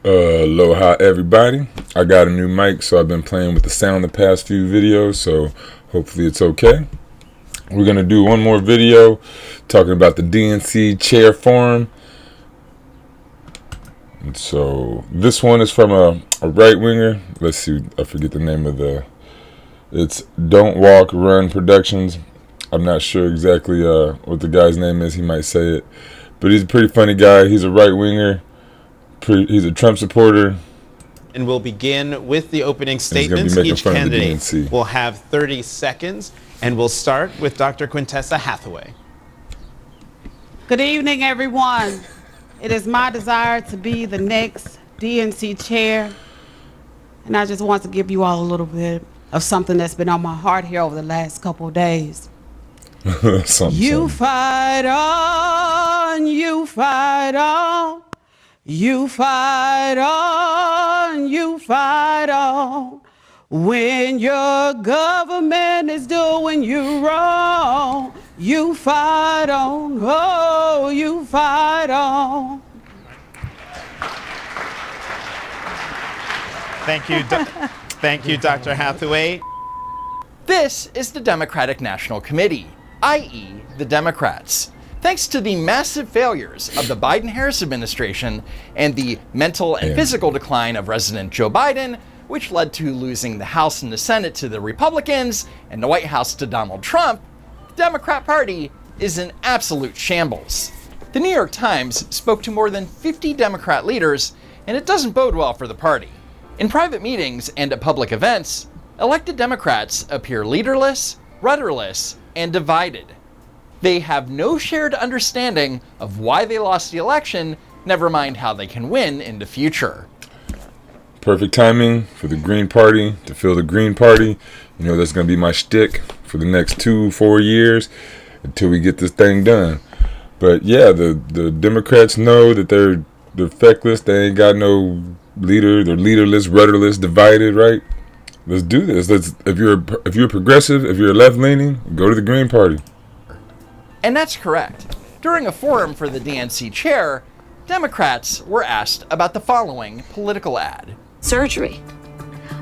Aloha everybody. I got a new mic, so I've been playing with the sound the past few videos, so hopefully it's okay. We're going to do one more video talking about the DNC chair forum. And so this one is from a right-winger. Let's see, I forget the name of it's Don't Walk, Run Productions. I'm not sure exactly what the guy's name is. He might say it. But he's a pretty funny guy. He's a right-winger. He's a Trump supporter. And we'll begin with the opening statements. Each candidate will have 30 seconds. And we'll start with Dr. Quintessa Hathaway. Good evening, everyone. It is my desire to be the next DNC chair. And I just want to give you all a little bit of something that's been on my heart here over the last couple of days. You fight on, you fight on. You fight on, you fight on. When your government is doing you wrong, you fight on, oh, you fight on. Thank you, Dr. Hathaway. This is the Democratic National Committee, i.e. the Democrats. Thanks to the massive failures of the Biden-Harris administration and the mental and physical decline of President Joe Biden, which led to losing the House and the Senate to the Republicans and the White House to Donald Trump, the Democrat Party is in absolute shambles. The New York Times spoke to more than 50 Democrat leaders, and it doesn't bode well for the party. In private meetings and at public events, elected Democrats appear leaderless, rudderless, and divided. They have no shared understanding of why they lost the election, never mind how they can win in the future. Perfect timing for the Green Party to fill the Green Party. You know, that's going to be my shtick for the next 2-4 years until we get this thing done. But yeah, the Democrats know that they're feckless. They ain't got no leader. They're leaderless, rudderless, divided, right? Let's do this. If you're progressive, if you're left-leaning, go to the Green Party. And that's correct. During a forum for the DNC chair, Democrats were asked about the following political ad. Surgery.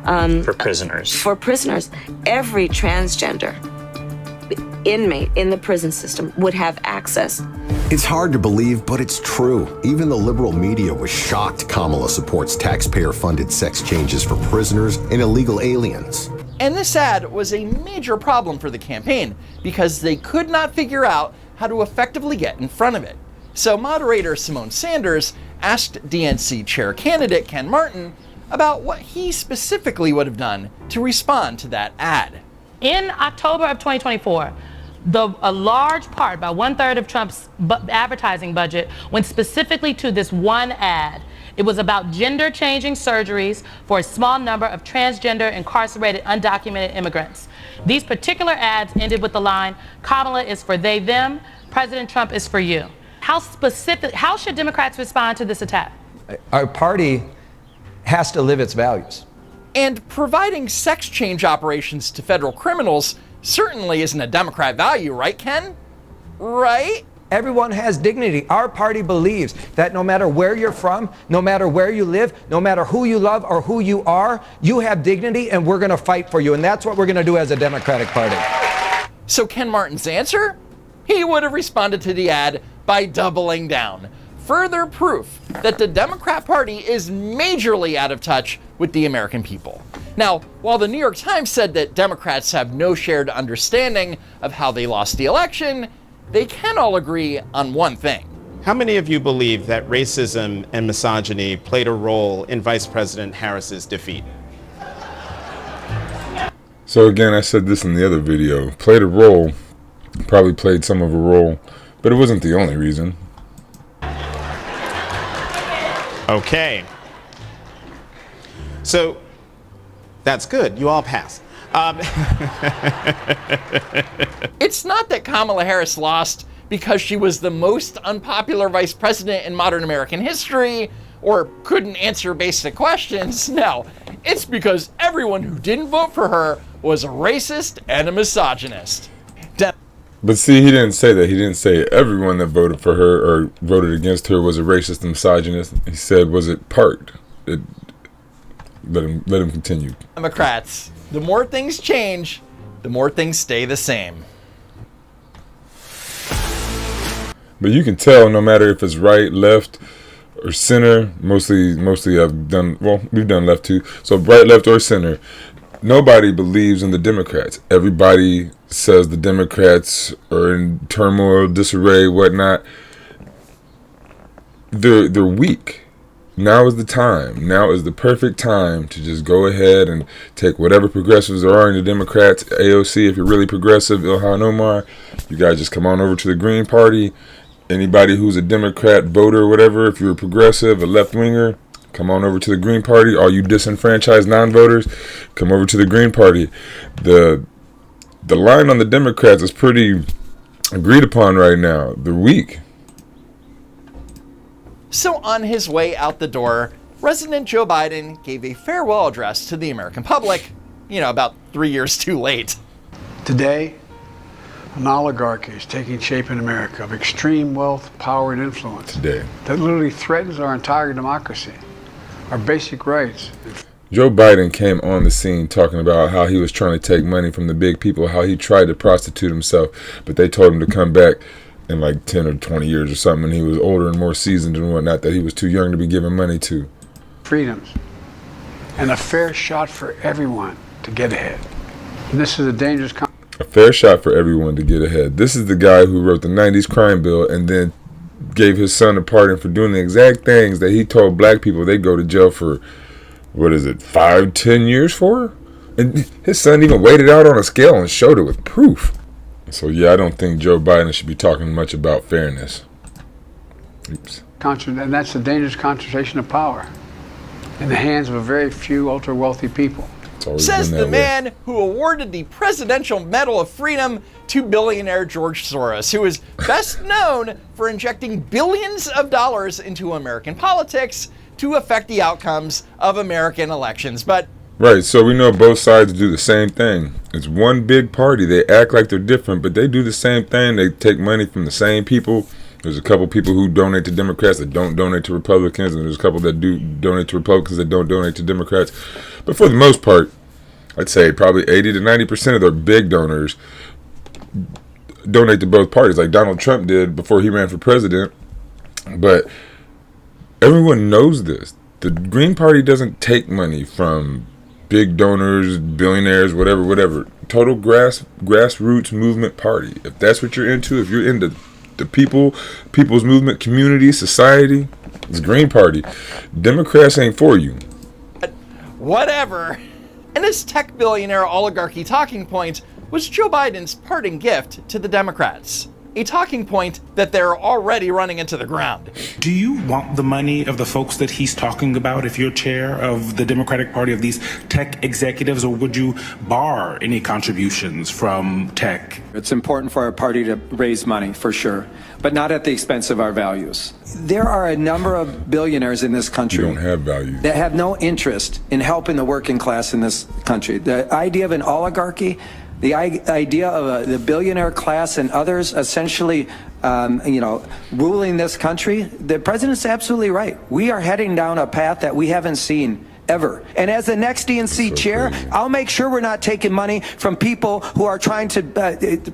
For prisoners. For prisoners. Every transgender inmate in the prison system would have access. It's hard to believe, but it's true. Even the liberal media was shocked Kamala supports taxpayer-funded sex changes for prisoners and illegal aliens. And this ad was a major problem for the campaign because they could not figure out how to effectively get in front of it. So moderator Simone Sanders asked DNC chair candidate Ken Martin about what he specifically would have done to respond to that ad. In October of 2024, a large part, about 1/3 of Trump's advertising budget, went specifically to this one ad. It was about gender-changing surgeries for a small number of transgender, incarcerated, undocumented immigrants. These particular ads ended with the line, "Kamala is for they, them, President Trump is for you." How should Democrats respond to this attack? Our party has to live its values. And providing sex change operations to federal criminals certainly isn't a Democrat value, right, Ken? Right? Everyone has dignity. Our party believes that no matter where you're from, no matter where you live, no matter who you love or who you are, you have dignity and we're going to fight for you. And that's what we're going to do as a Democratic Party. So Ken Martin's answer? He would have responded to the ad by doubling down. Further proof that the Democrat Party is majorly out of touch with the American people. Now, while the New York Times said that Democrats have no shared understanding of how they lost the election, they can all agree on one thing. How many of you believe that racism and misogyny played a role in Vice President Harris's defeat? So again, I said this in the other video. Played a role, probably played some of a role, but it wasn't the only reason. Okay. So, that's good. You all passed. It's not that Kamala Harris lost because she was the most unpopular vice president in modern American history or couldn't answer basic questions. No, it's because everyone who didn't vote for her was a racist and a misogynist. But see, he didn't say that. He didn't say everyone that voted for her or voted against her was a racist and misogynist. He said, was it part let him continue. Democrats, the more things change, the more things stay the same. But you can tell, no matter if it's right, left, or center. Mostly we've done left too. So right, left, or center. Nobody believes in the Democrats. Everybody says the Democrats are in turmoil, disarray, whatnot. They're weak. Now is the time. Now is the perfect time to just go ahead and take whatever progressives there are in the Democrats, AOC, if you're really progressive, Ilhan Omar, you guys just come on over to the Green Party. Anybody who's a Democrat voter or whatever, if you're a progressive, a left-winger, come on over to the Green Party. All you disenfranchised non-voters, come over to the Green Party. The line on the Democrats is pretty agreed upon right now. They're weak. So on his way out the door, President Joe Biden gave a farewell address to the American public, about 3 years too late. Today, an oligarchy is taking shape in America of extreme wealth, power, and influence Today, that literally threatens our entire democracy, our basic rights. Joe Biden came on the scene talking about how he was trying to take money from the big people, how he tried to prostitute himself, but they told him to come back in like 10 or 20 years or something, and he was older and more seasoned and whatnot, that he was too young to be giving money to. Freedoms and a fair shot for everyone to get ahead. And this is a dangerous A fair shot for everyone to get ahead. This is the guy who wrote the 90s crime bill and then gave his son a pardon for doing the exact things that he told black people they'd go to jail for, 5-10 years for? And his son even weighed it out on a scale and showed it with proof. So yeah, I don't think Joe Biden should be talking much about fairness. Oops. And that's a dangerous concentration of power in the hands of a very few ultra-wealthy people. Says the man who awarded the Presidential Medal of Freedom to billionaire George Soros, who is best known for injecting billions of dollars into American politics to affect the outcomes of American elections. But right, so we know both sides do the same thing. It's one big party. They act like they're different, but they do the same thing. They take money from the same people. There's a couple people who donate to Democrats that don't donate to Republicans, and there's a couple that do donate to Republicans that don't donate to Democrats. But for the most part, I'd say probably 80 to 90% of their big donors donate to both parties, like Donald Trump did before he ran for president. But everyone knows this. The Green Party doesn't take money from big donors, billionaires, whatever. Total grassroots movement party. If that's what you're into, if you're into the people's movement, community, society, it's Green Party. Democrats ain't for you. Whatever. And this tech billionaire oligarchy talking point was Joe Biden's parting gift to the Democrats. A talking point that they're already running into the ground. Do you want the money of the folks that he's talking about if you're chair of the Democratic Party, of these tech executives, or would you bar any contributions from tech? It's important for our party to raise money, for sure, but not at the expense of our values. There are a number of billionaires in this country don't have values, that have no interest in helping the working class in this country. The idea of an oligarchy, the idea of the billionaire class and others essentially, ruling this country, the president's absolutely right. We are heading down a path that we haven't seen ever. And as the next DNC chair, crazy. I'll make sure we're not taking money from people who are trying to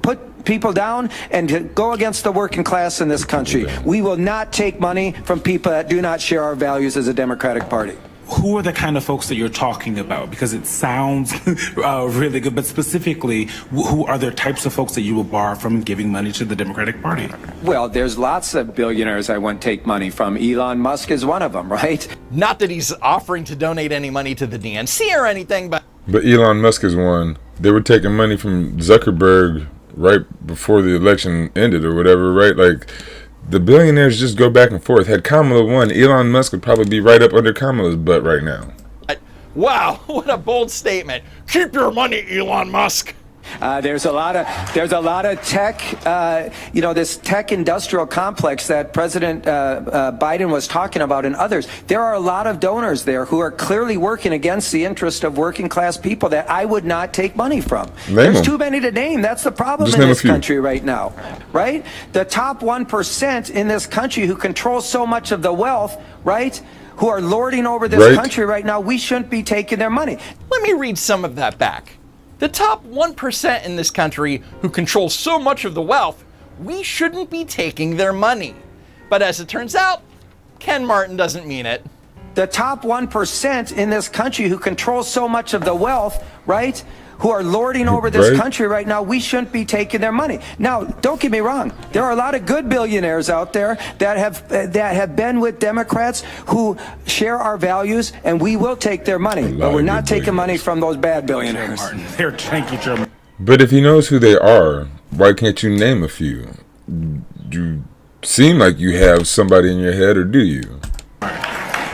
put people down and to go against the working class in this country. We will not take money from people that do not share our values as a Democratic Party. Who are the kind of folks that you're talking about? Because it sounds really good, but specifically, who are the types of folks that you will bar from giving money to the Democratic Party? Well, there's lots of billionaires I won't take money from. Elon Musk is one of them, right? Not that he's offering to donate any money to the DNC or anything, but Elon Musk is one. They were taking money from Zuckerberg right before the election ended or whatever, right? Like, the billionaires just go back and forth. Had Kamala won, Elon Musk would probably be right up under Kamala's butt right now. Wow, what a bold statement. Keep your money, Elon Musk. There's a lot of tech, this tech industrial complex that President Biden was talking about, and others. There are a lot of donors there who are clearly working against the interest of working class people that I would not take money from. There's too many to name. That's the problem in this country right now, right? The top 1% in this country who control so much of the wealth, right? who are lording over this country right now, we shouldn't be taking their money. Let me read some of that back. The top 1% in this country who control so much of the wealth, we shouldn't be taking their money. But as it turns out, Ken Martin doesn't mean it. The top 1% in this country who control so much of the wealth, right? Who are lording over this country right now, we shouldn't be taking their money. Now, don't get me wrong. There are a lot of good billionaires out there that have been with Democrats who share our values, and we will take their money. But we're not taking money from those bad billionaires. Thank you, Chairman. But if he knows who they are, why can't you name a few? You seem like you have somebody in your head, or do you?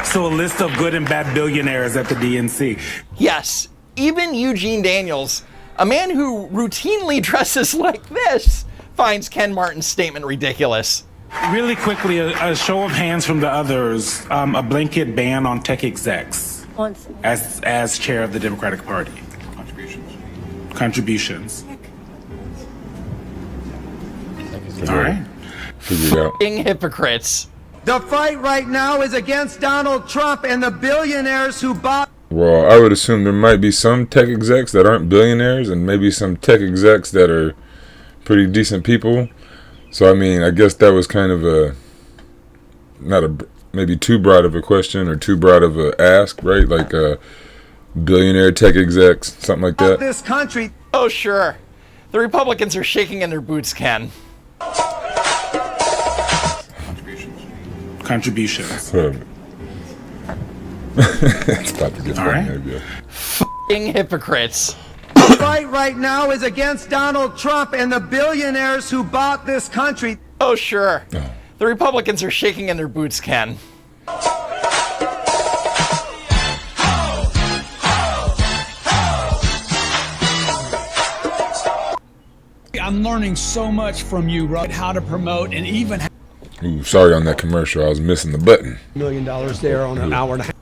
So a list of good and bad billionaires at the DNC. Yes. Even Eugene Daniels, a man who routinely dresses like this, finds Ken Martin's statement ridiculous. Really quickly, a show of hands from the others, a blanket ban on tech execs as chair of the Democratic Party. Contributions. All right. Figure it out. Hypocrites. The fight right now is against Donald Trump and the billionaires who bought. Well, I would assume there might be some tech execs that aren't billionaires and maybe some tech execs that are pretty decent people. So, I mean, I guess that was kind of maybe too broad of a question or too broad of a ask, right? Like billionaire tech execs, something like that. This country. Oh, sure. The Republicans are shaking in their boots, Ken. Contributions. It's about to get funny. F***ing hypocrites. The fight right now is against Donald Trump and the billionaires who bought this country. Oh, sure. The Republicans are shaking in their boots, Ken. I'm learning so much from you, right? How to promote and even. Ooh, sorry on that commercial. I was missing the button. $1 million there on an hour and a half.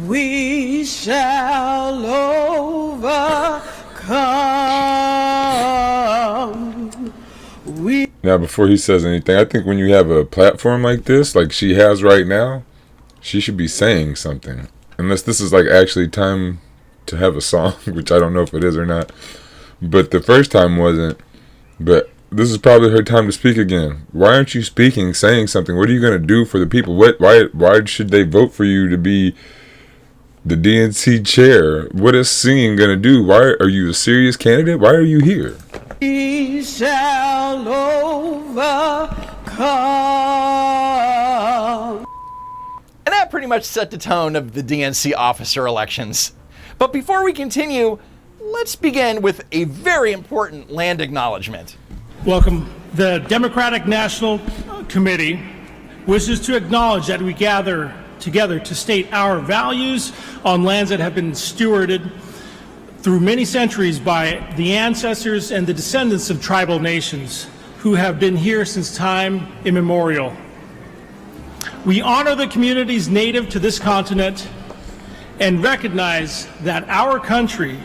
We shall overcome. Now, before he says anything, I think when you have a platform like this, like she has right now, she should be saying something. Unless this is like actually time to have a song, which I don't know if it is or not. But the first time wasn't. But this is probably her time to speak again. Why aren't you speaking, saying something? What are you going to do for the people? Why should they vote for you to be the DNC chair? What is singing going to do? Why are you a serious candidate? Why are you here? We shall overcome. And that pretty much set the tone of the DNC officer elections. But before we continue, let's begin with a very important land acknowledgement. Welcome. The Democratic National Committee wishes to acknowledge that we gather together to state our values on lands that have been stewarded through many centuries by the ancestors and the descendants of tribal nations who have been here since time immemorial. We honor the communities native to this continent and recognize that our country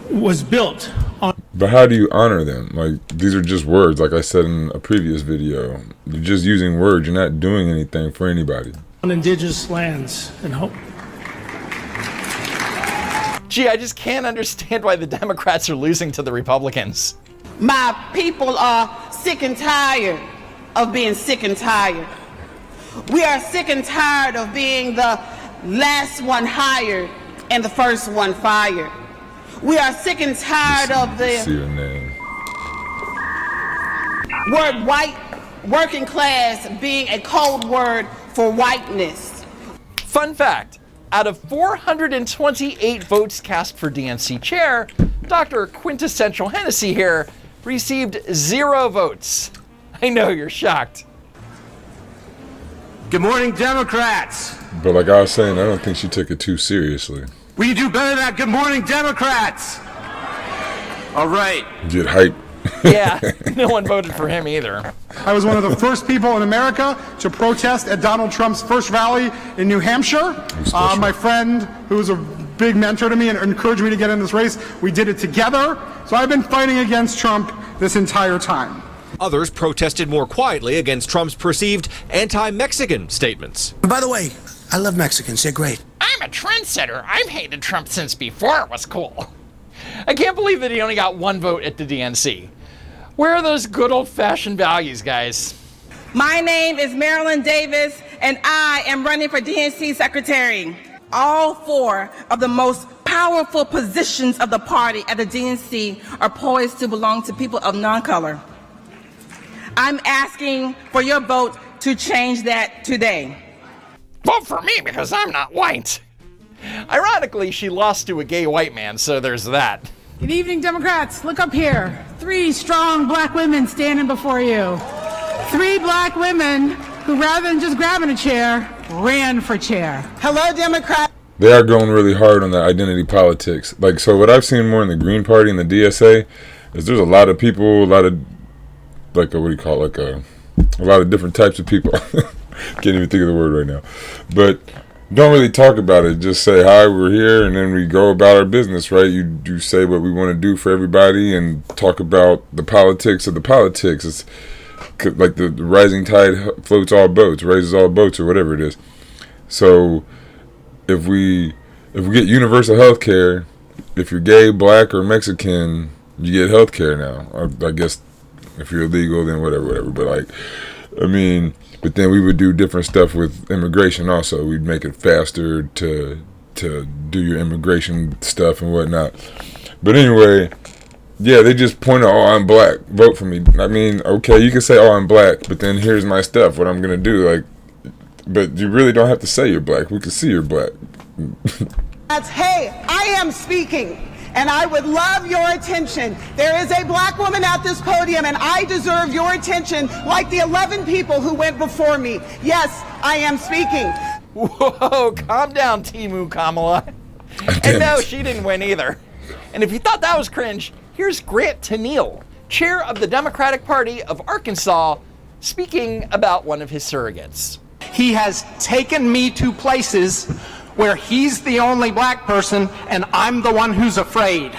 was built on. But how do you honor them? Like, these are just words, like I said in a previous video. You're just using words. You're not doing anything for anybody. On indigenous lands and hope. Gee, I just can't understand why the Democrats are losing to the Republicans. My people are sick and tired of being sick and tired. We are sick and tired of being the last one hired and the first one fired. We are sick and tired of the word white, working class being a code word for whiteness. Fun fact, out of 428 votes cast for DNC chair, Dr. Quintessential Hennessy here received 0 votes. I know you're shocked. Good morning, Democrats. But like I was saying, I don't think she took it too seriously. We do better than that. Good morning, Democrats. All right. Get hype. Yeah, no one voted for him either. I was one of the first people in America to protest at Donald Trump's first rally in New Hampshire. My friend, who was a big mentor to me and encouraged me to get in this race, we did it together. So I've been fighting against Trump this entire time. Others protested more quietly against Trump's perceived anti-Mexican statements. By the way, I love Mexicans. They're great. I'm a trendsetter. I've hated Trump since before it was cool. I can't believe that he only got one vote at the DNC. Where are those good old-fashioned values, guys? My name is Marilyn Davis, and I am running for DNC secretary. All 4 of the most powerful positions of the party at the DNC are poised to belong to people of non-color. I'm asking for your vote to change that today. Vote for me because I'm not white. Ironically, she lost to a gay white man, so there's that. Good evening, Democrats. Look up here. 3 strong black women standing before you. 3 black women who, rather than just grabbing a chair, ran for chair. Hello, Democrats. They are going really hard on the identity politics. Like, so what I've seen more in the Green Party and the DSA is there's a lot of people, a lot of, like, a, what do you call it, like a lot of different types of people. Can't even think of the word right now. But don't really talk about it. Just say, hi, we're here, and then we go about our business, right? You say what we want to do for everybody and talk about the politics of the politics. It's like the rising tide floats all boats, raises all boats, or whatever it is. So if we get universal health care, if you're gay, black, or Mexican, you get health care now. I guess if you're illegal, then whatever. But, like, I mean, but then we would do different stuff with immigration also. We'd make it faster to do your immigration stuff and whatnot. But anyway, yeah, they just point out, oh, I'm black, vote for me. I mean, okay, you can say, oh, I'm black, but then here's my stuff, what I'm going to do. Like, but you really don't have to say you're black. We can see you're black. Hey, I am speaking. And I would love your attention. There is a black woman at this podium, and I deserve your attention like the 11 people who went before me. Yes, I am speaking. Whoa, calm down, Timu Kamala. And no, she didn't win either. And if you thought that was cringe, here's Grant Tennille, chair of the Democratic Party of Arkansas, speaking about one of his surrogates. He has taken me to places where he's the only black person and I'm the one who's afraid.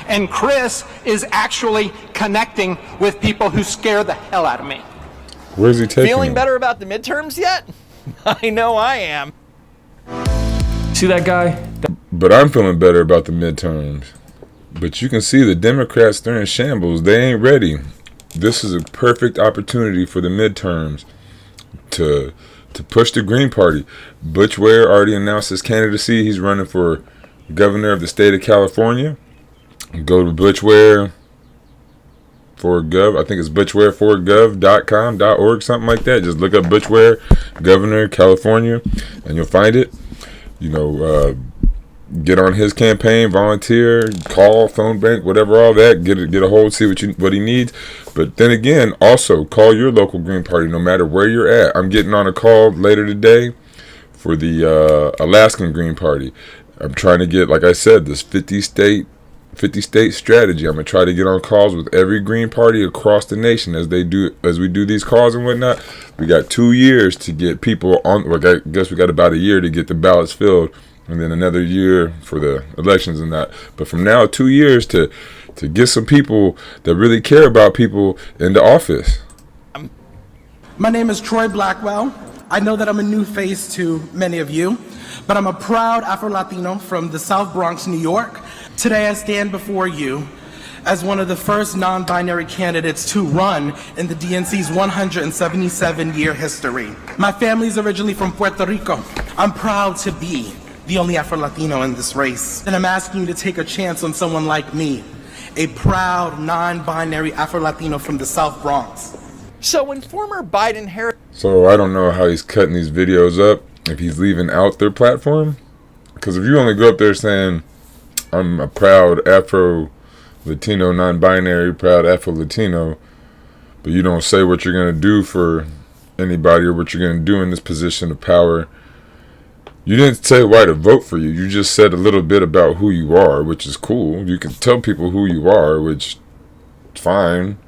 And Chris is actually connecting with people who scare the hell out of me. Where's he taking Feeling him? better about the midterms yet? I know I am. See that guy? But I'm feeling better about the midterms. But you can see the Democrats, they're in shambles. They ain't ready. This is a perfect opportunity for the midterms to push the Green Party. Butch Ware already announced his candidacy. He's running for governor of the state of California. Go to Butch Ware for Gov. I think it's butchwareforgov.com.org, something like that. Just look up Butch Ware, governor, California, and you'll find it. You know, get on his campaign, volunteer, call, phone bank, whatever, all that. Get a hold, see what he needs. But then again, also call your local Green Party, no matter where you're at. I'm getting on a call later today for the Alaskan Green Party. I'm trying to get, like I said, this 50 state strategy. I'm gonna try to get on calls with every Green Party across the nation as we do these calls and whatnot. We got 2 years to get people on. Like, I guess we got about a year to get the ballots filled, and then another year for the elections and that. But from now, 2 years to get some people that really care about people into office. My name is Troy Blackwell. I know that I'm a new face to many of you, but I'm a proud Afro-Latino from the South Bronx, New York. Today I stand before you as one of the first non-binary candidates to run in the DNC's 177-year history. My family is originally from Puerto Rico. I'm proud to be the only Afro-Latino in this race. And I'm asking you to take a chance on someone like me, a proud non-binary Afro-Latino from the South Bronx. So when former Biden-Harris... So I don't know how he's cutting these videos up, if he's leaving out their platform. Because if you only go up there saying, I'm a proud Afro-Latino, non-binary, proud Afro-Latino, but you don't say what you're going to do for anybody or what you're going to do in this position of power. You didn't say why to vote for you. You just said a little bit about who you are, which is cool. You can tell people who you are, which fine.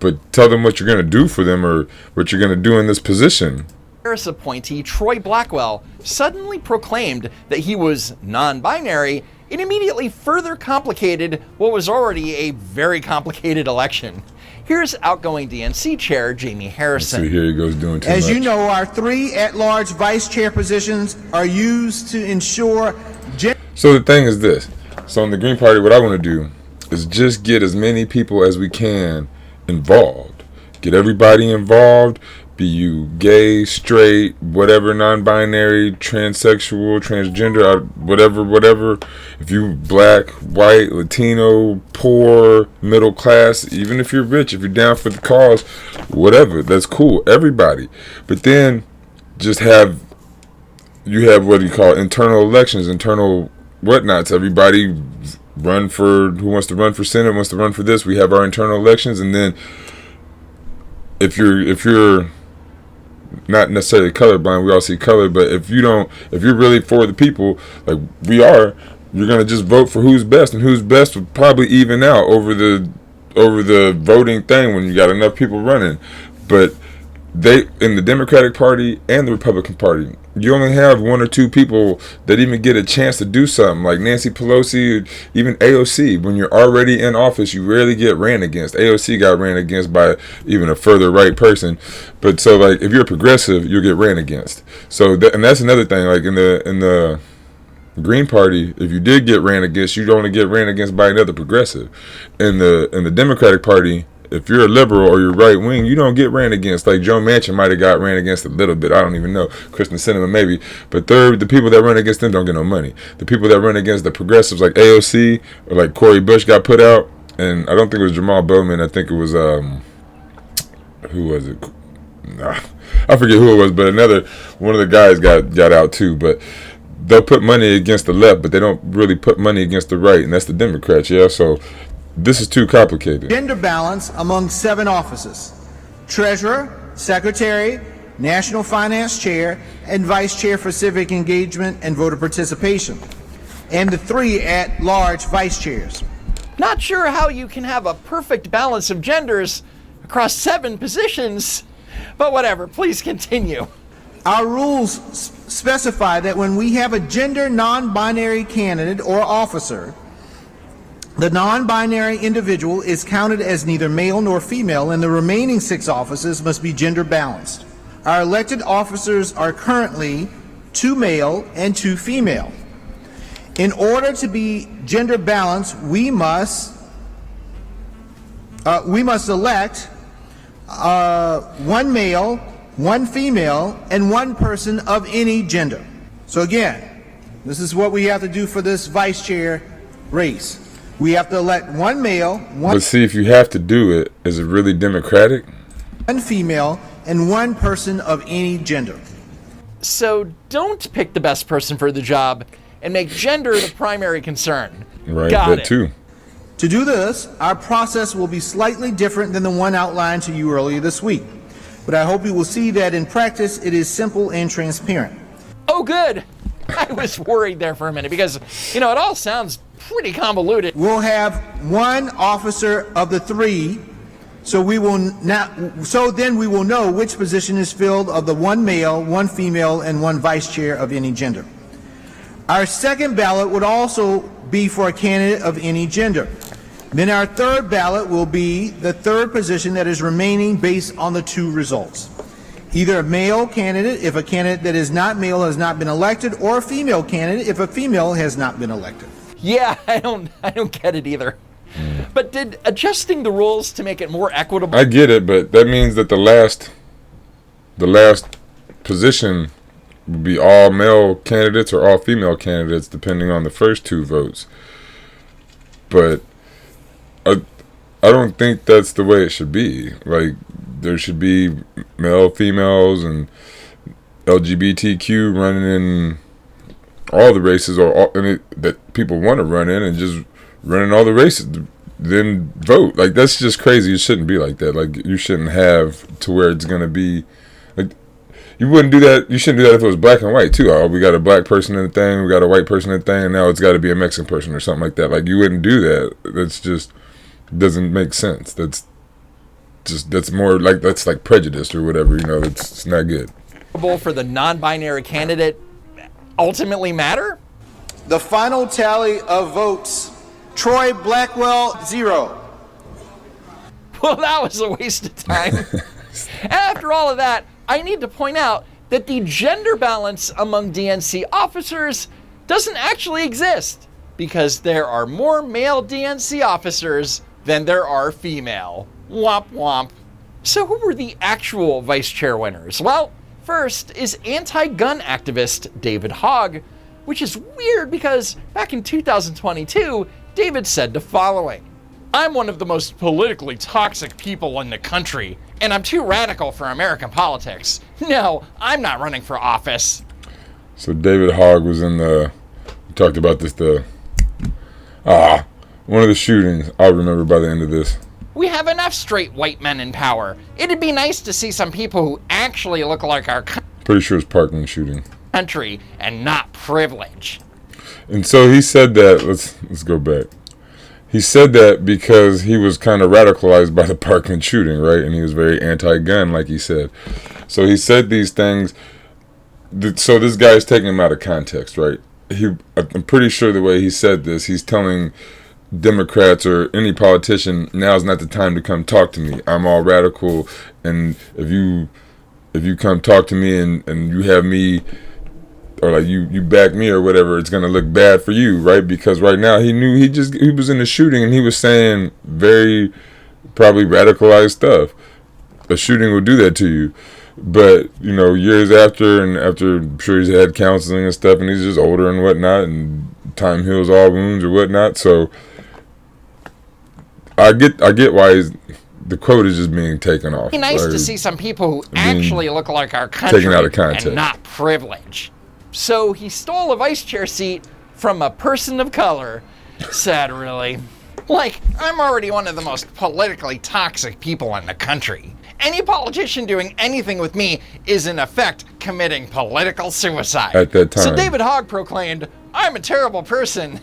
But tell them what you're going to do for them or what you're going to do in this position. Harris appointee Troy Blackwell suddenly proclaimed that he was non-binary. It immediately further complicated what was already a very complicated election. Here's outgoing DNC chair Jamie Harrison. See, here he goes doing too As much. you know, our 3 at-large vice chair positions are used to ensure... So the thing is this. So in the Green Party, what I want to do is just get as many people as we can involved. Get everybody involved. Be you gay, straight, whatever, non-binary, transsexual, transgender, whatever. If you black, white, Latino, poor, middle class, even if you're rich, if you're down for the cause, whatever, that's cool. Everybody. But then just you have what you call internal elections, internal whatnots. Everybody run for, who wants to run for Senate, wants to run for this. We have our internal elections, and then if you're not necessarily colorblind, we all see color, but if you're really for the people, like we are, you're gonna just vote for who's best, and who's best would probably even out over the voting thing when you got enough people running. But they, in the Democratic Party and the Republican Party, you only have 1 or 2 people that even get a chance to do something, like Nancy Pelosi, even AOC. When you're already in office, you rarely get ran against. AOC got ran against by even a further right person. But so, like, if you're a progressive, you'll get ran against. So, and that's another thing. Like in the Green Party, if you did get ran against, you'd only get ran against by another progressive. In the Democratic Party, if you're a liberal or you're right wing, you don't get ran against. Like Joe Manchin might have got ran against a little bit. I don't even know. Kristen Sinema maybe. But the people that run against them don't get no money. The people that run against the progressives like AOC or like Cori Bush got put out. And I don't think it was Jamal Bowman. I think it was, who was it? I forget who it was, but one of the guys got out too. But they'll put money against the left, but they don't really put money against the right. And that's the Democrats, yeah? So this is too complicated. Gender balance among 7 offices: treasurer, secretary, national finance chair, and vice chair for civic engagement and voter participation, and the 3 at-large vice chairs. Not sure how you can have a perfect balance of genders across 7 positions, but whatever, please continue. Our rules specify that when we have a gender non-binary candidate or officer, the non-binary individual is counted as neither male nor female, and the remaining 6 offices must be gender balanced. Our elected officers are currently 2 male and 2 female. In order to be gender balanced, we must elect 1 male, 1 female, and 1 person of any gender. So again, this is what we have to do for this vice chair race. We have to elect 1 male, 1... But see, if you have to do it, is it really democratic? 1 female, and 1 person of any gender. So don't pick the best person for the job and make gender the primary concern. Right, Got that it. too. To do this, our process will be slightly different than the one outlined to you earlier this week. But I hope you will see that in practice it is simple and transparent. Oh, good. I was worried there for a minute because, it all sounds pretty convoluted. We'll have 1 officer of the 3, so then we will know which position is filled of the 1 male, 1 female, and 1 vice chair of any gender. Our second ballot would also be for a candidate of any gender. Then our third ballot will be the 3rd position that is remaining based on the 2 results. Either a male candidate if a candidate that is not male has not been elected, or a female candidate if a female has not been elected. Yeah, I don't get it either. But did adjusting the rules to make it more equitable? I get it, but that means that the last position would be all male candidates or all female candidates, depending on the first 2 votes. But I don't think that's the way it should be. Like, there should be male, females, and LGBTQ running in all the races, that people want to run in, and just running all the races, then vote. Like, that's just crazy. It shouldn't be like that. Like, you shouldn't have to where it's going to be like, you wouldn't do that. You shouldn't do that if it was black and white too. Oh, we got a black person in the thing, we got a white person in the thing, and now it's got to be a Mexican person or something like that. Like, you wouldn't do that. That's just doesn't make sense. That's like prejudice or whatever. It's not good. For the non-binary candidate ultimately matter? The final tally of votes: Troy Blackwell 0. Well, that was a waste of time. After all of that, I need to point out that the gender balance among DNC officers doesn't actually exist, because there are more male DNC officers than there are female. Womp womp. So who were the actual vice chair winners? Well, first is anti-gun activist David Hogg, which is weird because back in 2022, David said the following: "I'm one of the most politically toxic people in the country, and I'm too radical for American politics. No, I'm not running for office." So David Hogg was in we talked about this, one of the shootings. I'll remember by the end of this. "We have enough straight white men in power. It'd be nice to see some people who actually look like our Pretty sure it's Parkland shooting. Country and not privilege." And so he said that, let's go back. He said that because he was kind of radicalized by the Parkland shooting, right? And he was very anti-gun, like he said. So he said these things. So this guy's taking him out of context, right? I'm pretty sure the way he said this, he's telling Democrats or any politician, now's not the time to come talk to me. I'm all radical, and if you come talk to me and you have me, or like you back me or whatever, it's gonna look bad for you, right? Because right now he knew he was in the shooting and he was saying very probably radicalized stuff. A shooting will do that to you. But years after, and after, I'm sure he's had counseling and stuff, and he's just older and whatnot, and time heals all wounds or whatnot. So I get why the quote is just being taken off. It'd be nice to see some people who actually look like our country taken out of context and not privilege. So he stole a vice chair seat from a person of color. Sad, really. Like, I'm already one of the most politically toxic people in the country. Any politician doing anything with me is, in effect, committing political suicide. At that time. So David Hogg proclaimed, "I'm a terrible person."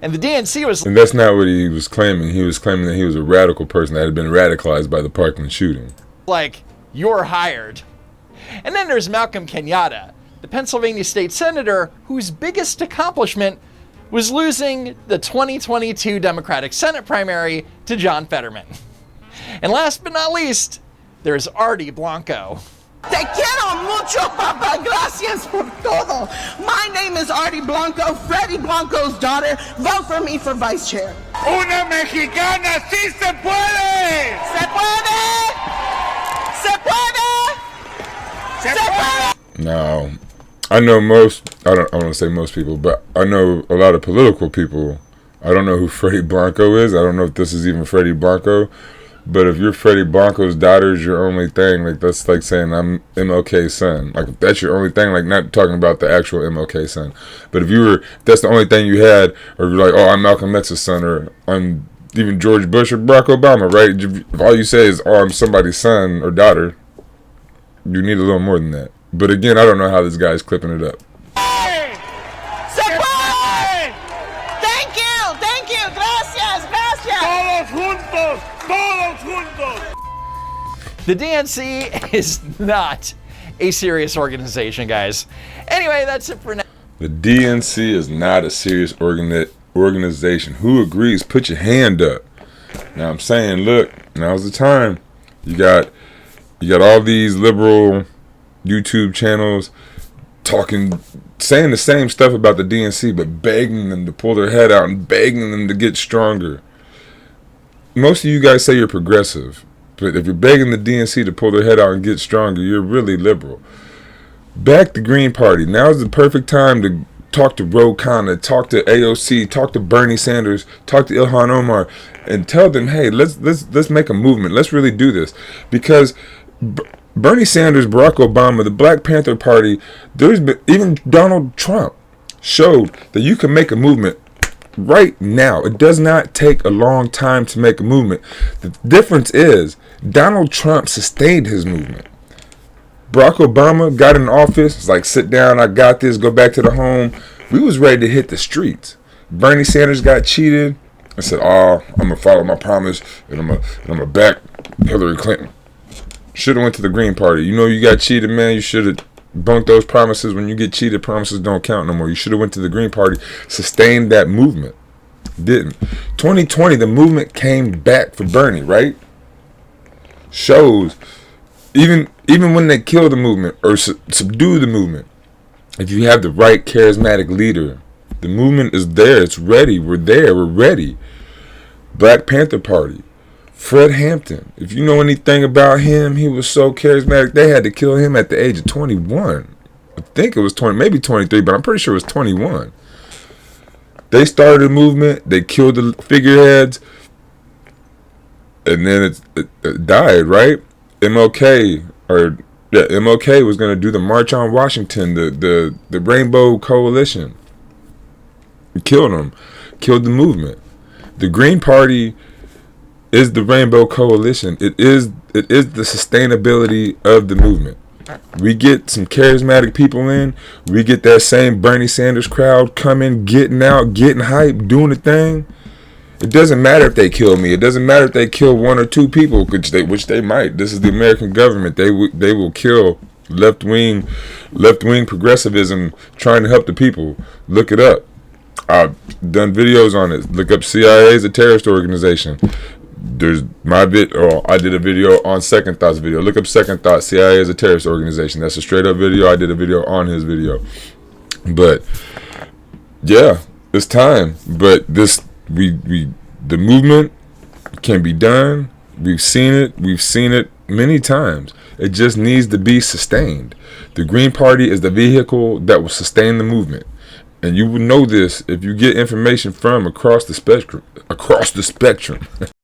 And the DNC was... And that's not what he was claiming. He was claiming that he was a radical person that had been radicalized by the Parkland shooting. Like, "You're hired." And then there's Malcolm Kenyatta, the Pennsylvania state senator whose biggest accomplishment was losing the 2022 Democratic Senate primary to John Fetterman. And last but not least, there's Artie Blanco. Te quiero mucho, papá. Gracias por todo. My name is Artie Blanco, Freddie Blanco's daughter. Vote for me for vice chair. Una mexicana, sí se puede. Se puede. Se puede. Se puede. Now, I know I don't want to say most people, but I know a lot of political people. I don't know who Freddie Blanco is. I don't know if this is even Freddie Blanco. But if you're Freddie Blanco's daughter is your only thing, like that's like saying I'm MLK's son. Like if that's your only thing, like not talking about the actual MLK son. But if that's the only thing you had, or you're like, oh, I'm Malcolm X's son, or I'm even George Bush or Barack Obama, right? If all you say is, oh, I'm somebody's son or daughter, you need a little more than that. But again, I don't know how this guy's clipping it up. Thank you, gracias. Todos juntos. The DNC is not a serious organization, guys. Anyway, that's it for now. The DNC is not a serious organization. Who agrees? Put your hand up. Now I'm saying, look, now's the time. You got all these liberal YouTube channels saying the same stuff about the DNC, but begging them to pull their head out and begging them to get stronger. Most of you guys say you're progressive, but if you're begging the DNC to pull their head out and get stronger, you're really liberal. Back the Green Party. Now's the perfect time to talk to Ro Khanna, talk to AOC, talk to Bernie Sanders, talk to Ilhan Omar, and tell them, hey, let's make a movement. Let's really do this. Because Bernie Sanders, Barack Obama, the Black Panther Party, even Donald Trump showed that you can make a movement right now. It does not take a long time to make a movement. The difference is Donald Trump sustained his movement. Barack Obama got in office. It's like, sit down, I got this, go back to the home. We was ready to hit the streets. Bernie Sanders got cheated. and said, "Oh, I'm gonna follow my promise, and I'm gonna back Hillary Clinton." Should have went to the Green Party. You know you got cheated, man. You should have bunked those promises. When you get cheated, promises don't count no more. You should have went to the Green Party, sustained that movement. Didn't. 2020, the movement came back for Bernie, right? Shows, even when they kill the movement or subdue the movement, if you have the right charismatic leader, the movement is there. It's ready. We're there. We're ready. Black Panther Party. Fred Hampton. If you know anything about him, he was so charismatic. They had to kill him at the age of 21. I think it was 20, maybe 23, but I'm pretty sure it was 21. They started a movement. They killed the figureheads. And then it died, right? MLK was going to do the March on Washington, the Rainbow Coalition. Killed them. Killed the movement. The Green Party is the Rainbow Coalition. It is the sustainability of the movement. We get some charismatic people in. We get that same Bernie Sanders crowd coming, getting out, getting hyped, doing the thing. It doesn't matter if they kill me. It doesn't matter if they kill one or two people, which they might. This is the American government. They will kill left wing progressivism trying to help the people. Look it up. I've done videos on it. Look up CIA is a terrorist organization. There's my I did a video on Second Thought's video. Look up Second Thought. CIA is a terrorist organization. That's a straight up video. I did a video on his video. But yeah, it's time. But the movement can be done. We've seen it. We've seen it many times. It just needs to be sustained. The Green Party is the vehicle that will sustain the movement. And you will know this if you get information from across the spectrum.